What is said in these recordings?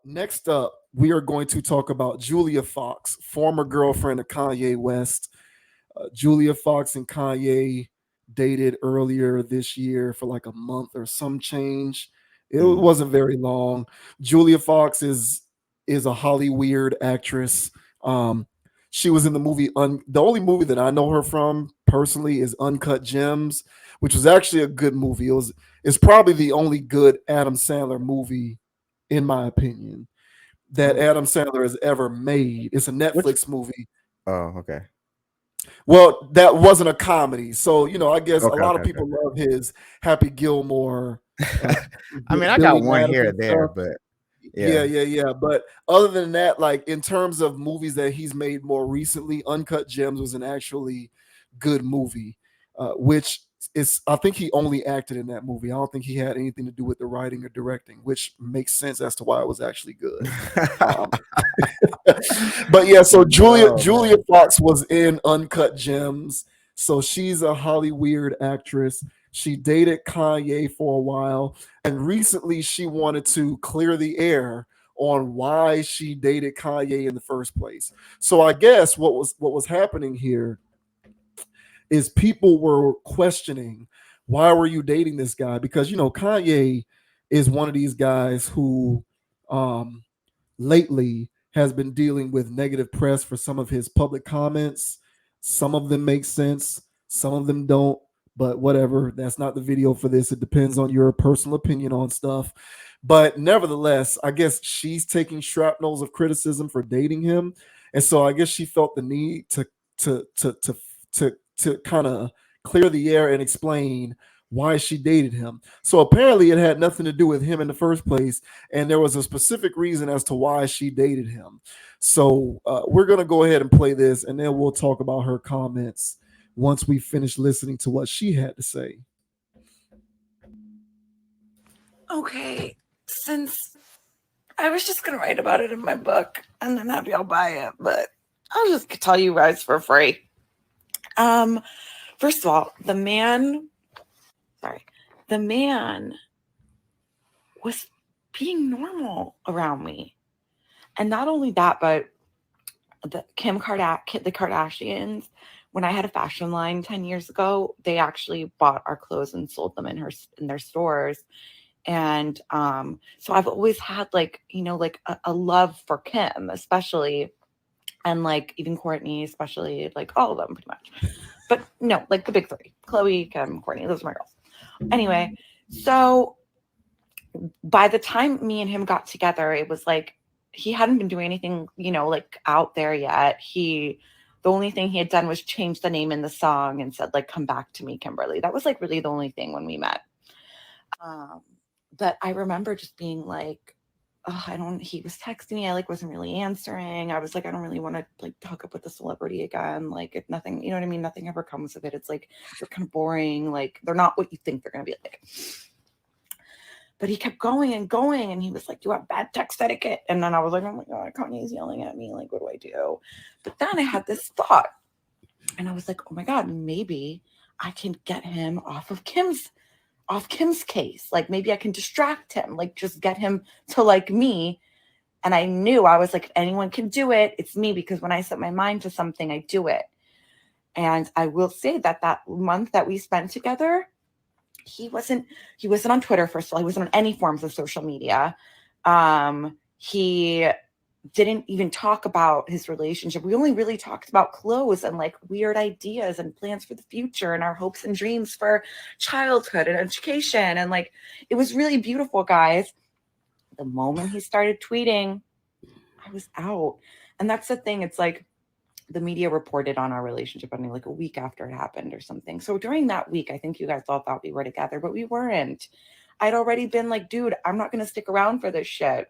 Next up, we are going to talk about Julia Fox, former girlfriend of Kanye West. Julia Fox and Kanye dated earlier this year for like a month or some change. It Mm. wasn't very long. Julia Fox is a Holly weird actress. Um, she was in the movie. The only movie that I know her from personally is Uncut Gems, which was actually a good movie. It's probably the only good Adam Sandler movie, in my opinion, that Oh, Adam Sandler has ever made. It's a which? Netflix movie. Oh, okay. Well, that wasn't a comedy. So, I guess a Okay, lot okay, of okay, people love his Happy Gilmore, okay. I mean, I Billy got one here or Madison there, stuff. but Yeah, yeah. yeah, yeah. But other than that, like in terms of movies that he's made more recently, Uncut Gems was an actually good movie, which is, I think he only acted in that movie. I don't think he had anything to do with the writing or directing, which makes sense as to why it was actually good. Um, but yeah, so No, Julia man. Fox was in Uncut Gems. So she's a Holly weird actress. She dated Kanye for a while, and recently she wanted to clear the air on why she dated Kanye in the first place. So I guess what was happening here is people were questioning, why were you dating this guy? Because Kanye is one of these guys who um lately has been dealing with negative press for some of his public comments. Some of them make sense, some of them don't, but whatever. That's not the video for this. It depends on your personal opinion on stuff. But nevertheless, I guess she's taking shrapnels of criticism for dating him. And so I guess she felt the need to kind of clear the air and explain why she dated him. So apparently it had nothing to do with him in the first place, and there was a specific reason as to why she dated him. So we're gonna go ahead and play this, and then we'll talk about her comments once we finish listening to what she had to say. Okay, since I was just gonna write about it in my book and then have y'all buy it, but I'll just tell you guys for free. Um, First of all, sorry, the man was being normal around me, and not only that, but the Kardashians. When I had a fashion line 10 years ago, they actually bought our clothes and sold them in their stores. And so I've always had like like a love for Kim, especially, and like even Courtney, especially, like all of them pretty much. But no, like the big three: Chloe, Kim, Courtney. Those are my girls. Anyway, so by the time me and him got together, it was like he hadn't been doing anything, like out there yet. The only thing he had done was change the name in the song and said, like, "Come back to me, Kimberly." That was like really the only thing when we met. Um, but I remember just being like, oh, he was texting me. I like wasn't really answering. I was like, I don't really want to like talk up with the celebrity again. Like, if nothing, you know what I mean? Nothing ever comes of it. It's like, they're kind of boring. Like, they're not what you think they're going to be like. But he kept going and going, and he was like, "You have bad text etiquette." And then I was like, "Oh my God, Kanye's yelling at me. Like, what do I do?" But then I had this thought, and I was like, "Oh my God, maybe I can get him off Kim's case. Like, maybe I can distract him, like, just get him to like me." And I knew, I was like, if anyone can do it, it's me, because when I set my mind to something, I do it. And I will say that that month that we spent together, he wasn't he wasn't on Twitter. First of all, he wasn't on any forms of social media. He didn't even talk about his relationship. We only really talked about clothes and like weird ideas and plans for the future and our hopes and dreams for childhood and education. And like, it was really beautiful, guys. The moment he started tweeting, I was out. And that's the thing. It's like, the media reported on our relationship ending like a week after it happened or something. So during that week, I think you guys all thought we were together, but we weren't. I'd already been like, dude, I'm not going to stick around for this shit.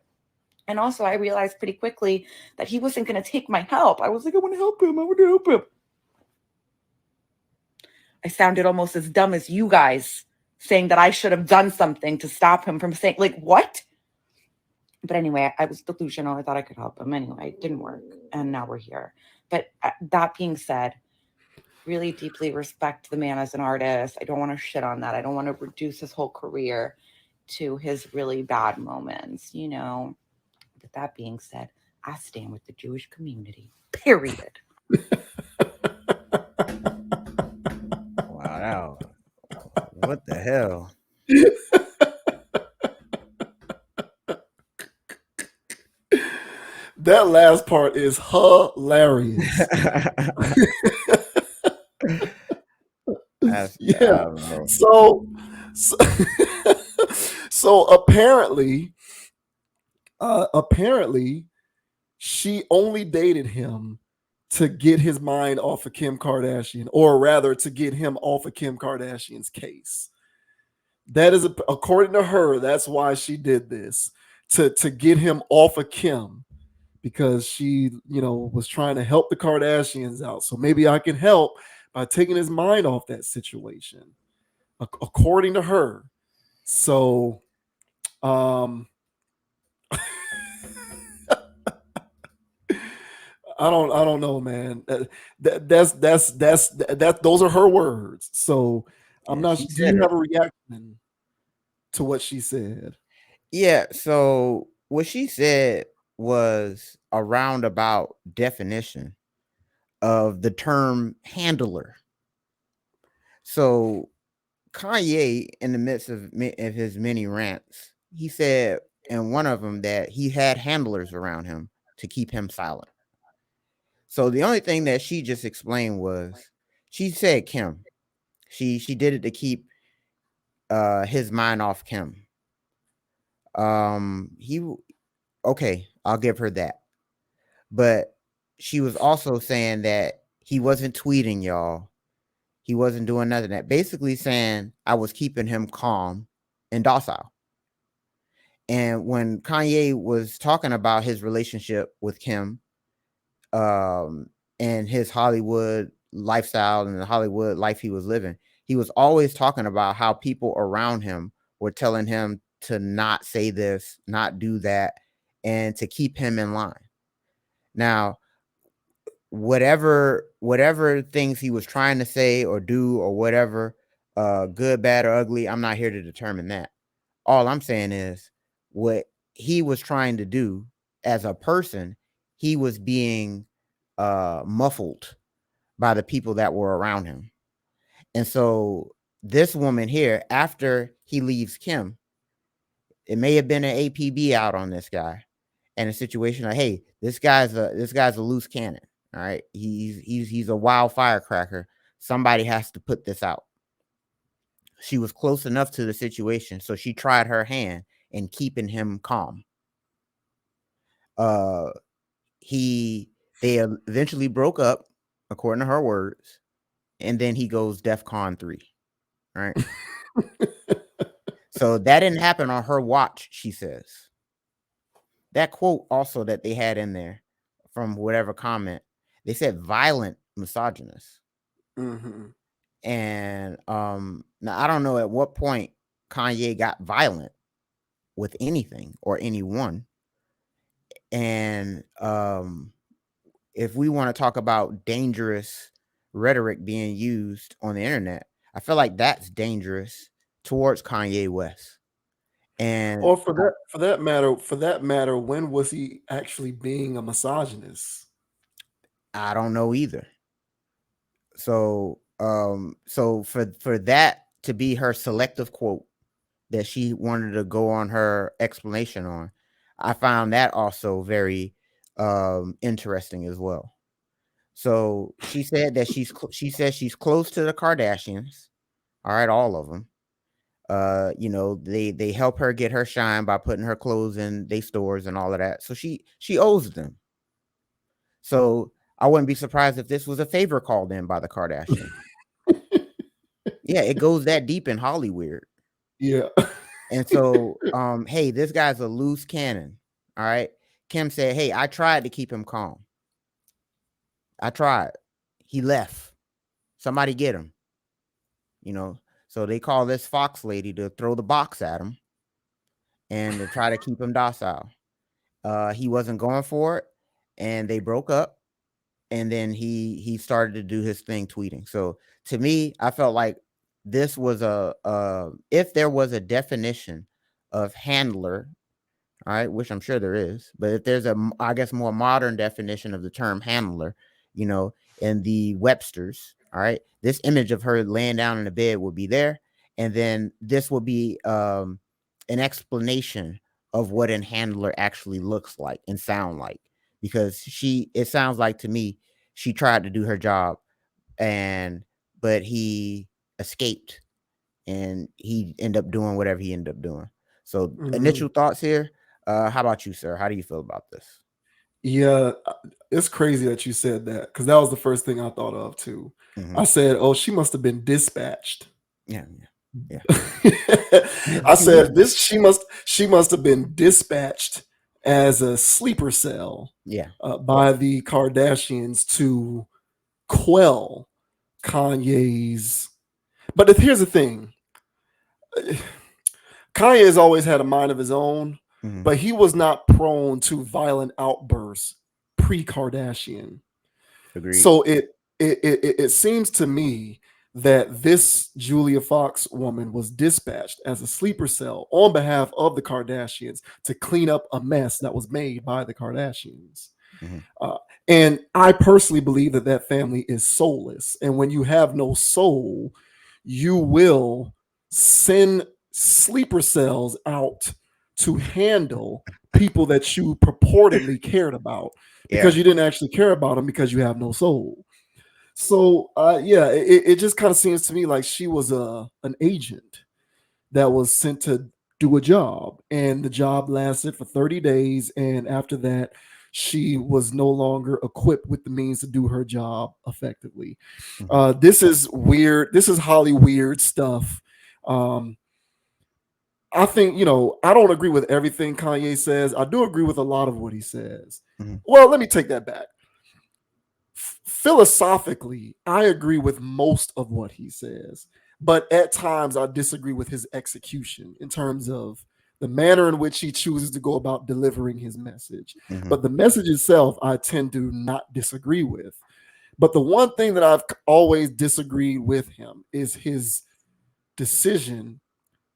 And also, I realized pretty quickly that he wasn't going to take my help. I was like, I want to help him. I want to help him. I sounded almost as dumb as you guys, saying that I should have done something to stop him from saying, like, what? But anyway, I was delusional. I thought I could help him. Anyway, it didn't work. And now we're here. But that being said, really deeply respect the man as an artist. I don't want to shit on that. I don't want to reduce his whole career to his really bad moments, With that being said, I stand with the Jewish community. Period. Wow. What the hell? That last part is hilarious. I Yeah. don't know. So, so apparently she only dated him to get his mind off of Kim Kardashian, or rather to get him off of Kim Kardashian's case. That is, according to her, that's why she did this, to get him off of Kim, because she, was trying to help the Kardashians out. So maybe I can help by taking his mind off that situation, according to her. So, um, I don't know, man. Those are her words. So I'm Yeah, not. she Do you said it. have a reaction to what she said? Yeah, so what she said was a roundabout definition of the term handler. So Kanye, in the midst of his many rants, he said in one of them that he had handlers around him to keep him silent. So the only thing that she just explained was she said Kim. She did it to keep his mind off Kim. He okay, I'll give her that. But she was also saying that he wasn't tweeting, y'all. He wasn't doing nothing. That basically saying I was keeping him calm and docile. And when Kanye was talking about his relationship with Kim, um, and his Hollywood lifestyle and the Hollywood life he was living, he was always talking about how people around him were telling him to not say this, not do that, and to keep him in line. Now, whatever things he was trying to say or do or whatever, good, bad, or ugly, I'm not here to determine that. All I'm saying is what he was trying to do as a person, he was being muffled by the people that were around him. And so this woman here, after he leaves Kim, it may have been an APB out on this guy, and a situation like, hey, this guy's a loose cannon. All right, he's a wild firecracker. Somebody has to put this out. She was close enough to the situation, so she tried her hand in keeping him calm. Uh, they eventually broke up, according to her words, and then he goes DEFCON 3. All right. So that didn't happen on her watch, she says. That quote also that they had in there from whatever comment, they said violent misogynist. Mm-hmm. And now I don't know at what point Kanye got violent with anything or anyone. And if we want to talk about dangerous rhetoric being used on the internet, I feel like that's dangerous towards Kanye West. And Or for that matter, when was he actually being a misogynist? I don't know either. So for that to be her selective quote that she wanted to go on her explanation on, I found that also very interesting as well. So she said that she says she's close to the Kardashians. All right, all of them. They help her get her shine by putting her clothes in their stores and all of that. So she owes them. So I wouldn't be surprised if this was a favor called in by the Kardashian. Yeah, it goes that deep in Hollywood. Yeah. And so, hey, this guy's a loose cannon. All right. Kim said, hey, I tried to keep him calm. I tried. He left. Somebody get him. So they call this Fox lady to throw the box at him and to try to keep him docile. He wasn't going for it, and they broke up. And then he started to do his thing tweeting. So to me, I felt like this was if there was a definition of handler all right, which I'm sure there is, but if there's I guess, more modern definition of the term handler, in the Webster's, all right, this image of her laying down in the bed will be there, and then this will be an explanation of what an handler actually looks like and sound like, because it sounds like to me she tried to do her job, and but he escaped, and he ended up doing whatever he ended up doing. So initial thoughts here. How about you, sir? How do you feel about this? Yeah, it's crazy that you said that because that was the first thing I thought of too. I said, "Oh, she must have been dispatched." Yeah, yeah, I said this. She must have been dispatched as a sleeper cell yeah. by the Kardashians to quell Kanye's. But here's the thing: Kanye has always had a mind of his own, but he was not prone to violent outbursts pre-Kardashian. Agreed. So it seems to me that this Julia Fox woman was dispatched as a sleeper cell on behalf of the Kardashians to clean up a mess that was made by the Kardashians. Uh, and I personally believe that that family is soulless. And when you have no soul, you will send sleeper cells out to handle people that you purportedly cared about because Yeah. you didn't actually care about them because you have no soul. So yeah, it just kind of seems to me like she was an agent that was sent to do a job, and the job lasted for 30 days, and after that she was no longer equipped with the means to do her job effectively. This is weird. This is Holly weird stuff. um I think, I don't agree with everything Kanye says. I do agree with a lot of what he says. Well, let me take that back. Philosophically, I agree with most of what he says, but at times I disagree with his execution in terms of the manner in which he chooses to go about delivering his message. But the message itself, I tend to not disagree with. But the one thing that I've always disagreed with him is his decision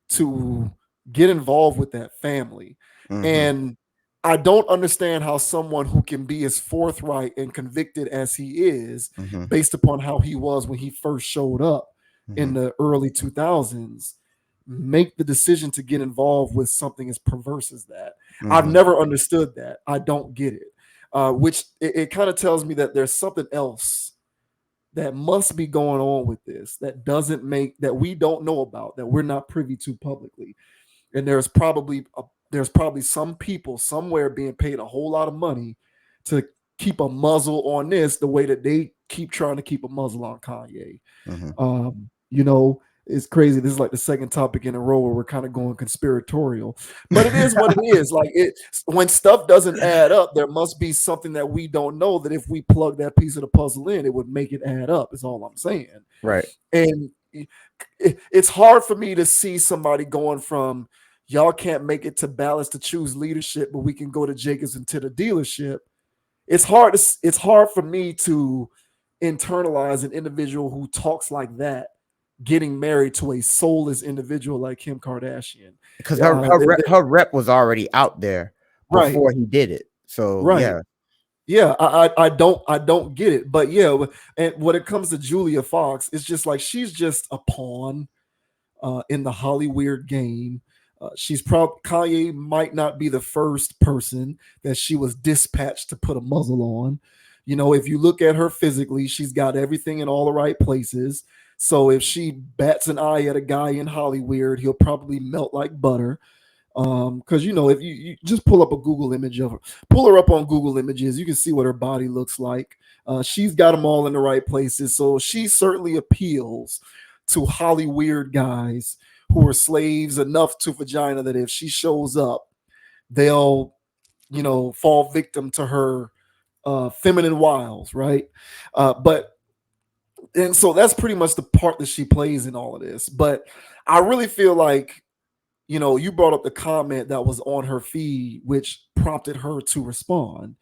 to get involved with that family. And I don't understand how someone who can be as forthright and convicted as he is, based upon how he was when he first showed up in the early 2000s, make the decision to get involved with something as perverse as that. I've never understood that. I don't get it. Which it kind of tells me that there's something else that must be going on with this that we don't know about, that we're not privy to publicly. And there's probably some people somewhere being paid a whole lot of money to keep a muzzle on this the way that they keep trying to keep a muzzle on Kanye. You know, it's crazy. This is like the second topic in a row where we're kind of going conspiratorial, but it is what it is. Like, when stuff doesn't add up, there must be something that we don't know, that if we plug that piece of the puzzle in, it would make it add up, is all I'm saying. Right. And it's hard for me to see somebody going from, y'all can't make it to balance to choose leadership, but we can go to Jacobs and to the dealership. It's hard for me to internalize an individual who talks like that getting married to a soulless individual like Kim Kardashian, because her rep was already out there before he did it. So right. Yeah, I don't get it. But yeah, and when it comes to Julia Fox, it's just like she's just a pawn in the Hollywood game. Kanye might not be the first person that she was dispatched to put a muzzle on. If you look at her physically, she's got everything in all the right places. So if she bats an eye at a guy in Hollywood, he'll probably melt like butter. Because if you just pull up a Google image of her, pull her up on Google Images, you can see what her body looks like. She's got them all in the right places. So she certainly appeals to Hollywood guys who are slaves enough to vagina that if she shows up, they'll, fall victim to her feminine wiles, right? And so that's pretty much the part that she plays in all of this. But I really feel like, you brought up the comment that was on her feed, which prompted her to respond.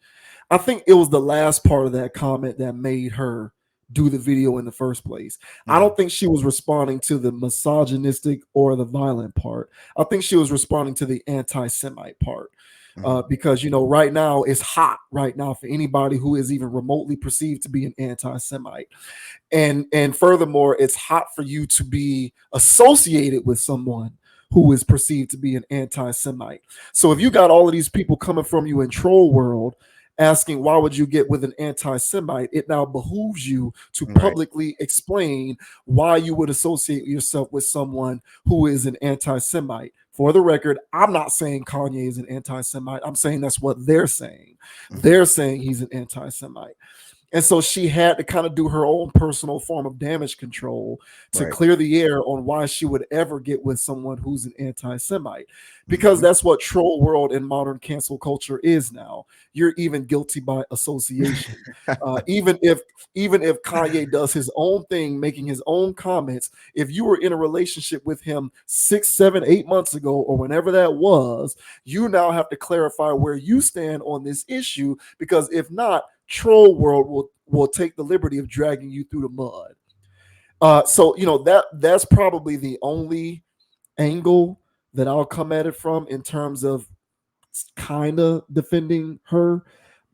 I think it was the last part of that comment that made her do the video in the first place. I don't think she was responding to the misogynistic or the violent part. I think she was responding to the anti-Semite part. Mhm. because right now it's hot right now for anybody who is even remotely perceived to be an anti-Semite, and furthermore, it's hot for you to be associated with someone who is perceived to be an anti-Semite. So if you Mhm. got all of these people coming from you in troll world asking why would you get with an anti-Semite, it now behooves you to Right. publicly explain why you would associate yourself with someone who is an anti-Semite. For the record, I'm not saying Kanye is an anti-Semite. I'm saying that's what they're saying. Mhm. They're saying he's an anti-Semite. And so she had to kind of do her own personal form of damage control to Right. clear the air on why she would ever get with someone who's an anti-Semite. Because Mhm. that's what troll world and modern cancel culture is now. You're even guilty by association. Even if Kanye does his own thing, making his own comments, if you were in a relationship with him 6, 7, 8 months ago, or whenever that was, you now have to clarify where you stand on this issue. Because if not, troll world will take the liberty of dragging you through the mud. So that's probably the only angle that I'll come at it from in terms of kind of defending her.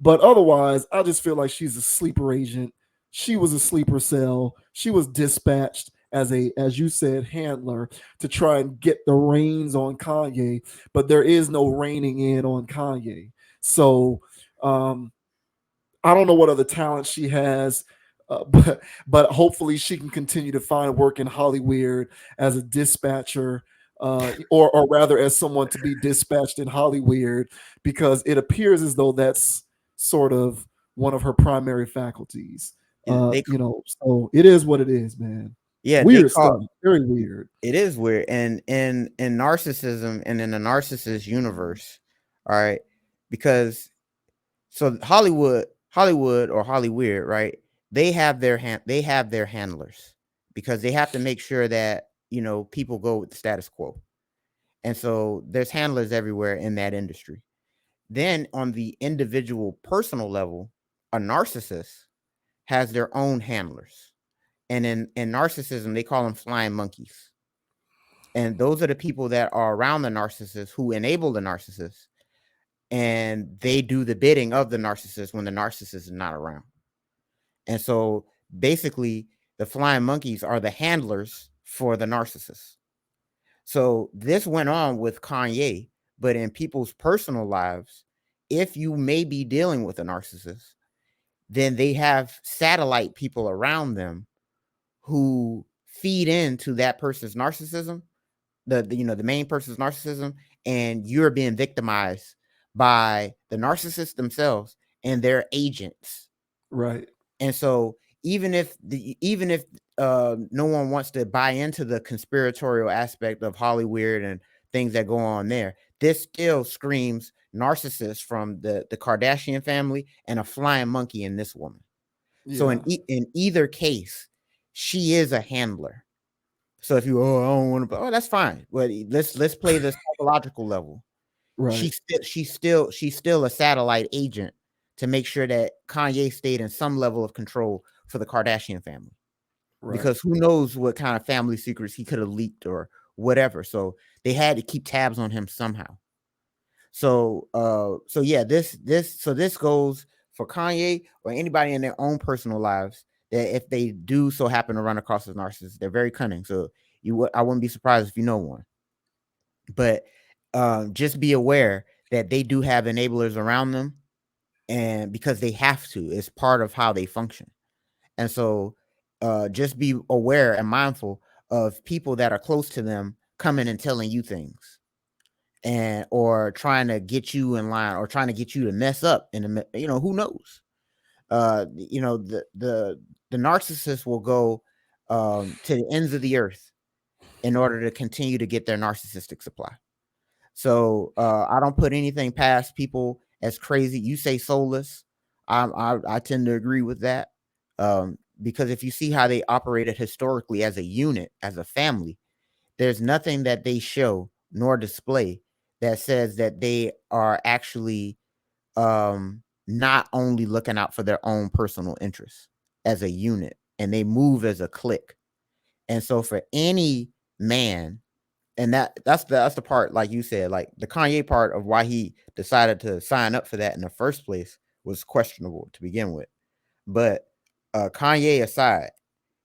But otherwise, I just feel like she's a sleeper agent. She was a sleeper cell. She was dispatched as as you said, handler to try and get the reins on Kanye, but there is no reining in on Kanye. So um, I don't know what other talent she has, but hopefully she can continue to find work in Hollywood as a dispatcher, or rather as someone to be dispatched in Hollywood, because it appears as though that's sort of one of her primary faculties. Yeah, they So it is what it is, man. yeah, they Weird call stuff, very weird. it is weird. And in narcissism and in the narcissist universe, all right, because so Hollywood or Hollyweird, right? They have their handlers because they have to make sure that people go with the status quo. And so there's handlers everywhere in that industry. Then on the individual personal level, a narcissist has their own handlers. And in narcissism, they call them flying monkeys. And those are the people that are around the narcissist who enable the narcissist, and they do the bidding of the narcissist when the narcissist is not around. And so basically, the flying monkeys are the handlers for the narcissist. So this went on with Kanye, but in people's personal lives, if you may be dealing with a narcissist, then they have satellite people around them who feed into that person's narcissism, the main person's narcissism, and you're being victimized by the narcissists themselves and their agents. Right. And so even if no one wants to buy into the conspiratorial aspect of Hollywood and things that go on there, this still screams narcissist from the Kardashian family and a flying monkey in this woman. So Yeah. in either case, she is a handler. So if you I don't want to, that's fine. But let's play the psychological level. Right. She's still a satellite agent to make sure that Kanye stayed in some level of control for the Kardashian family. Right. Because who knows what kind of family secrets he could have leaked or whatever. So they had to keep tabs on him somehow. So yeah, this goes for Kanye or anybody in their own personal lives that if they do so happen to run across a narcissist, they're very cunning. So I wouldn't be surprised if you know one. But just be aware that they do have enablers around them, and because they have to, it's part of how they function. And so just be aware and mindful of people that are close to them coming and telling you things, and or trying to get you in line or trying to get you to mess up in the who knows. The narcissist will go to the ends of the earth in order to continue to get their narcissistic supply. So I don't put anything past people as crazy. You say soulless. I tend to agree with that, because if you see how they operated historically as a unit, as a family, there's nothing that they show nor display that says that they are actually not only looking out for their own personal interests as a unit, and they move as a clique. And so for any man and that's the part, like you said, like the Kanye part of why he decided to sign up for that in the first place was questionable to begin with. But Kanye aside,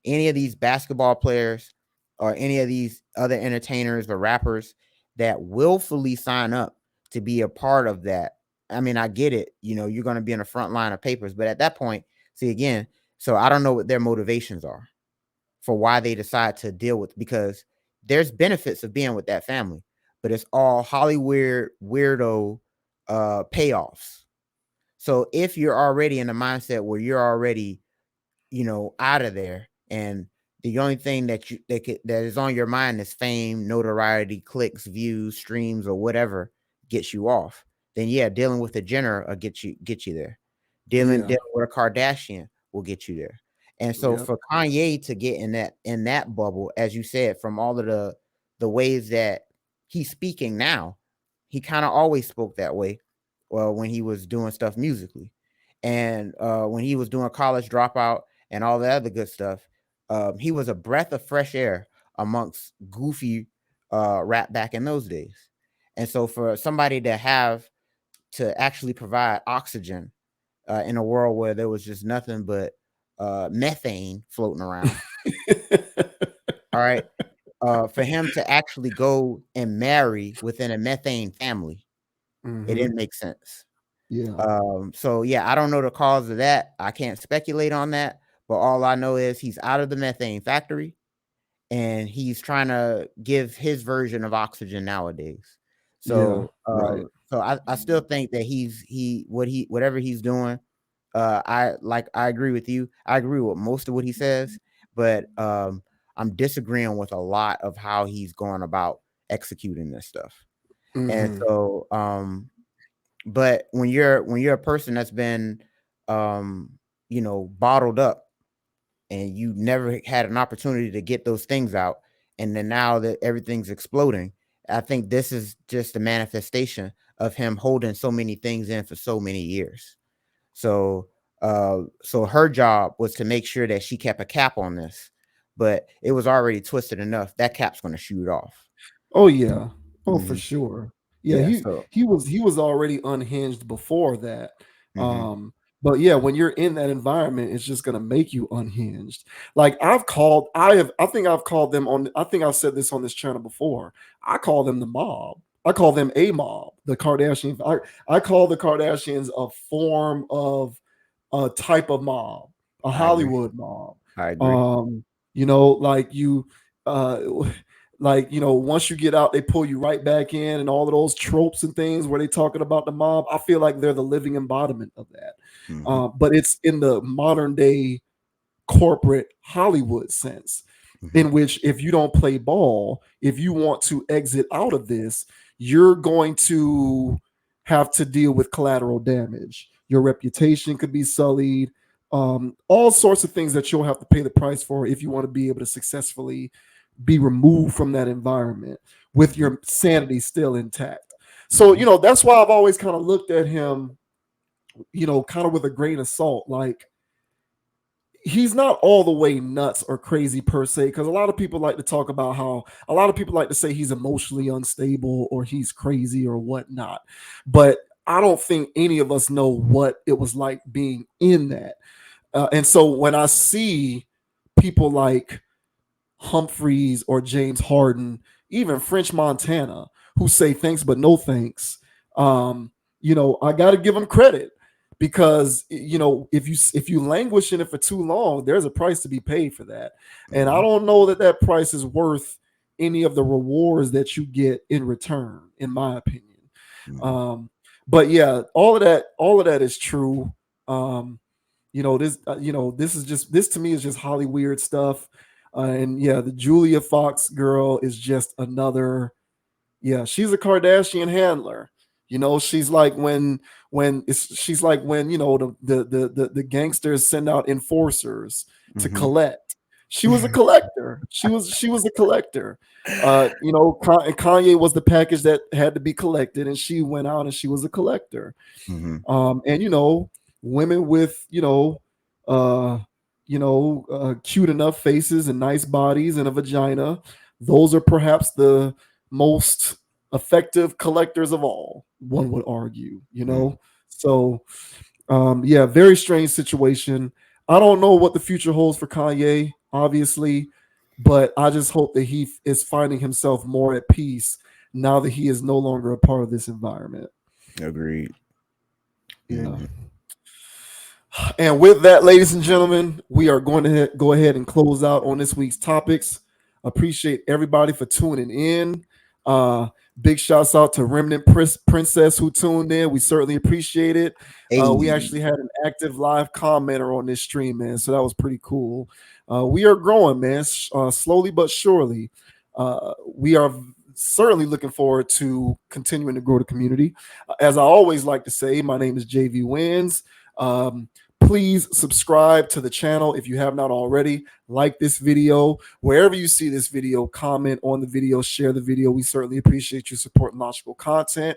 any of these basketball players or any of these other entertainers or rappers that willfully sign up to be a part of that. I mean, I get it. You're going to be in the front line of papers, but at that point, see again, so I don't know what their motivations are for why they decide to deal with, because there's benefits of being with that family, but it's all Hollywood weirdo payoffs. So if you're already in the mindset where you're already out of there, and the only thing that is on your mind is fame, notoriety, clicks, views, streams, or whatever gets you off, then yeah, dealing with a Jenner will get you there. Dealing Yeah. with a Kardashian will get you there. And so Yep. for Kanye to get in that bubble, as you said, from all of the ways that he's speaking now, he kind of always spoke that way. Well, when he was doing stuff musically, and when he was doing College Dropout and all the other good stuff, he was a breath of fresh air amongst goofy rap back in those days. And so for somebody to actually provide oxygen in a world where there was just nothing but methane floating around, all right, for him to actually go and marry within a methane family, it Hmm. didn't make sense. Yeah. So yeah, I don't know the cause of that. I can't speculate on that, but all I know is he's out of the methane factory and he's trying to give his version of oxygen nowadays. Yeah. So Right. I still think that whatever he's doing, I agree with you. I agree with most of what he says, but I'm disagreeing with a lot of how he's going about executing this stuff. And Hmm. so but when you're a person that's been bottled up, and you never had an opportunity to get those things out, and then now that everything's exploding, I think this is just a manifestation of him holding so many things in for so many years. So her job was to make sure that she kept a cap on this, but it was already twisted enough that cap's going to shoot off. Oh yeah. Oh, for Hmm. sure. Yeah, Yeah. he So. he was already unhinged before that. Hmm. Um, but yeah, when you're in that environment, it's just gonna make you unhinged. Like I think I've called them on I think I've said this on this channel before. I call them the mob. I call them a mob, the Kardashian. I call the Kardashians a form of a type of mob, a I agree. Hollywood mob. I agree. Um, like uh like once you get out they pull you right back in, and all of those tropes and things where they talking about the mob, I feel like they're the living embodiment of that. Hmm. But it's in the modern day corporate Hollywood sense, Hmm. in which if you don't play ball, if you want to exit out of this, you're going to have to deal with collateral damage. Your reputation could be sullied, all sorts of things that you'll have to pay the price for if you want to be able to successfully be removed from that environment with Hmm. your sanity still intact. So, that's why I've always kind of looked at him, kind of with a grain of salt. Like, he's not all the way nuts or crazy per se, because a lot of people like to talk about how a lot of people like to say he's emotionally unstable or he's crazy or whatnot. But I don't think any of us know what it was like being in that. And so when I see people like Humphreys or James Harden, even French Montana, who say thanks but no thanks. I got to give them credit, because if you languish in it for too long, there's a price to be paid for that, and I Hmm. don't know that that price is worth any of the rewards that you get in return, in my opinion. Hmm. Um, but yeah, all of that is true. Um, this is just this to me is just Holly weird stuff. And yeah, the Julia Fox girl is just another. Yeah, she's a Kardashian handler. She's like she's like when the gangsters send out enforcers to Hmm. collect. She was a collector. She was a collector. Kanye was the package that had to be collected, and she went out and she was a collector. Hmm. And women with cute enough faces and nice bodies and a vagina, those are perhaps the most effective collectors of all, one would argue, you Mm, know? So, yeah, very strange situation. I don't know what the future holds for Kanye, obviously, but I just hope that he is finding himself more at peace now that he is no longer a part of this environment. agreed. Yeah. Hmm. And with that, ladies and gentlemen, we are going to go ahead and close out on this week's topics. Appreciate everybody for tuning in. Uh, Big shouts out to Remnant Princess who tuned in. We certainly appreciate it. We Hey, actually had an active live commenter on this stream, man. So that was pretty cool. We are growing, man, slowly but surely. We are certainly looking forward to continuing to grow the community. As I always like to say, my name is JV Wins. Um, Please subscribe to the channel if you have not already. Like this video. Wherever you see this video, comment on the video, share the video. We certainly appreciate you supporting logical content.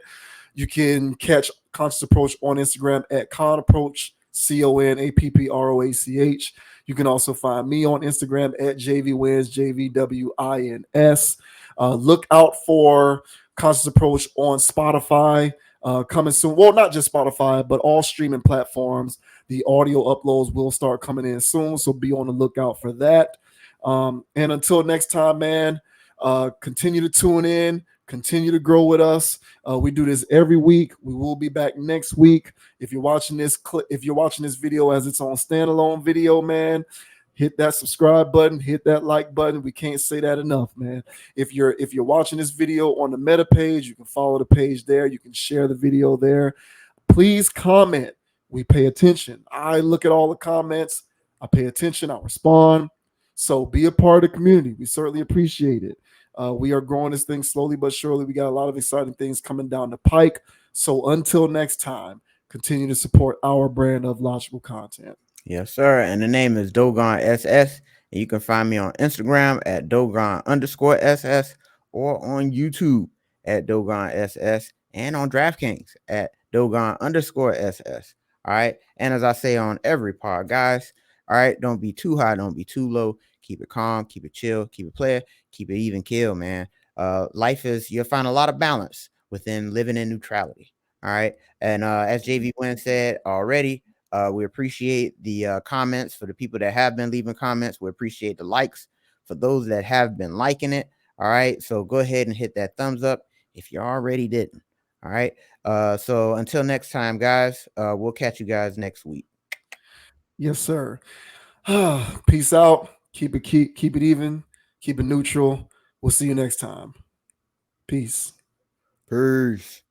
You can catch Conscious Approach on Instagram at Con Approach, CONAPPROACH. You can also find me on Instagram at JVWins, JVWINS. Look out for Conscious Approach on Spotify. Coming soon. Well, not just Spotify, but all streaming platforms. The audio uploads will start coming in soon, so be on the lookout for that. And until next time, man, continue to tune in, continue to grow with us. We do this every week. We will be back next week. If you're watching this if you're watching this video as it's on standalone video, man, hit that subscribe button, hit that like button. We can't say that enough, man. If you're watching this video on the Meta page, you can follow the page there. You can share the video there. Please comment. We pay attention. I look at all the comments. I pay attention. I respond. So be a part of the community. We certainly appreciate it. We are growing this thing slowly but surely. We got a lot of exciting things coming down the pike. So until next time, continue to support our brand of logical content. yes, sir. And the name is Dogon SS. And you can find me on Instagram at Dogon_SS or on YouTube at Dogon SS and on DraftKings at Dogon_SS. All right. And as I say on every pod, guys, all right, don't be too high, don't be too low. Keep it calm, keep it chill, keep it player, keep it even kill, man. Life is, you'll find a lot of balance within living in neutrality. All right. And as JV Wynn said already, we appreciate the comments for the people that have been leaving comments. We appreciate the likes for those that have been liking it. All right. So go ahead and hit that thumbs up if you already didn't. All right. So until next time, guys, we'll catch you guys next week. Yes, sir. Peace out. Keep it even. Keep it neutral. We'll see you next time. Peace. Peace.